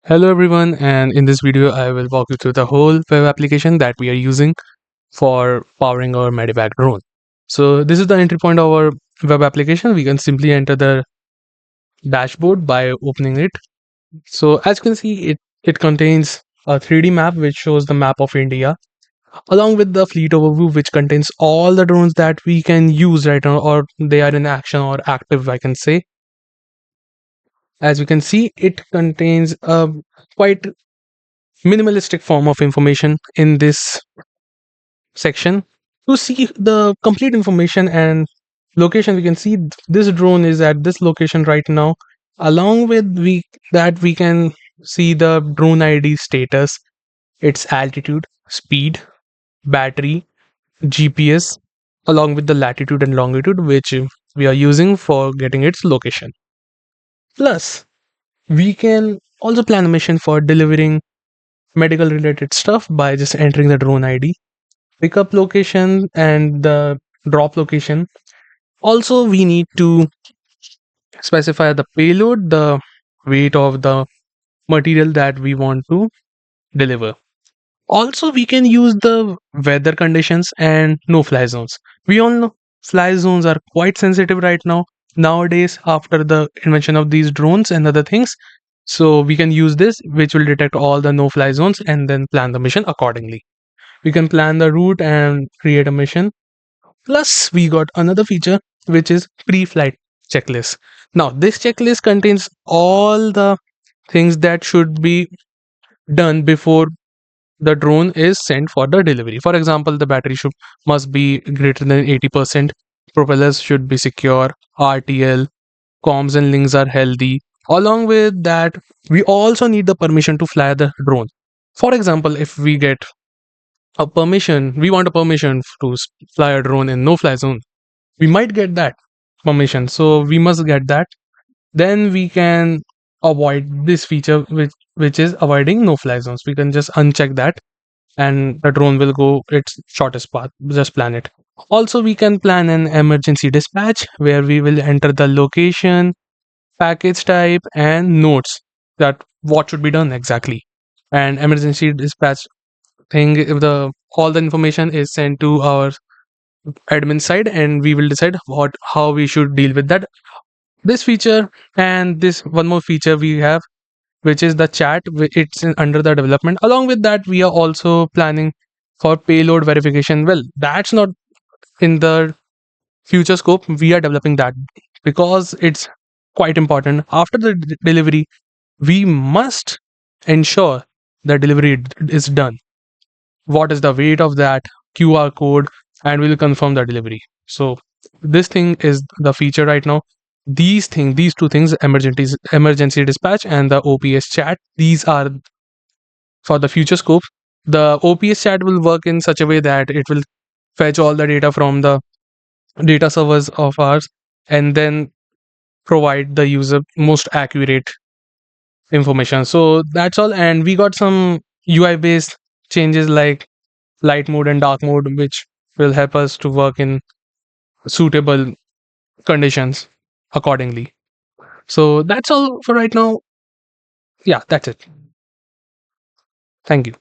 Hello everyone, and in this video I will walk you through the whole web application that we are using for powering our Medivac drone. So this is the entry point of our web application. We can simply enter the dashboard by opening it. So as you can see, it contains a 3D map which shows the map of India, along with the fleet overview which contains all the drones that we can use right now, or they are in action or active, I can say. As we can see, it contains a quite minimalistic form of information in this section. To see the complete information and location, we can see this drone is at this location right now. Along with we can see the drone ID status, its altitude, speed, battery, GPS, along with the latitude and longitude which we are using for getting its location. Plus, we can also plan a mission for delivering medical related stuff by just entering the drone ID, pickup location, and the drop location. Also, we need to specify the payload, the weight of the material that we want to deliver. Also, we can use the weather conditions and no fly zones. We all know fly zones are quite sensitive right now, nowadays, after the invention of these drones and other things. So, we can use this, which will detect all the no fly zones and then plan the mission accordingly. We can plan the route and create a mission. Plus, we got another feature which is pre-flight checklist. Now, this checklist contains all the things that should be done before the drone is sent for the delivery. For example, the battery should must be greater than 80%. Propellers should be secure. RTL, comms and links are healthy. Along with that, we also need the permission to fly the drone. For example, if we get a permission, we want a permission to fly a drone in no fly zone, we might get that permission, so we must get that. Then we can avoid this feature, which is avoiding no fly zones. We can just uncheck that and the drone will go its shortest path. Just plan it. Also, we can plan an emergency dispatch where we will enter the location, package type, and notes that what should be done exactly. And emergency dispatch thing, if the all the information is sent to our admin side, and we will decide what how we should deal with that. This feature and this one more feature we have, which is the chat, it's under the development. Along with that, we are also planning for payload verification. Well, that's not in the future scope. We are developing that because it's quite important. After the delivery, we must ensure the delivery is done. What is the weight of that QR code, and we'll confirm the delivery. So this thing is the feature right now. These two things, emergency dispatch and the OPS chat, these are for the future scope. The OPS chat will work in such a way that it will fetch all the data from the data servers of ours and then provide the user most accurate information. So that's all. And we got some UI based changes like light mode and dark mode, which will help us to work in suitable conditions accordingly. So that's all for right now. Yeah, that's it. Thank you.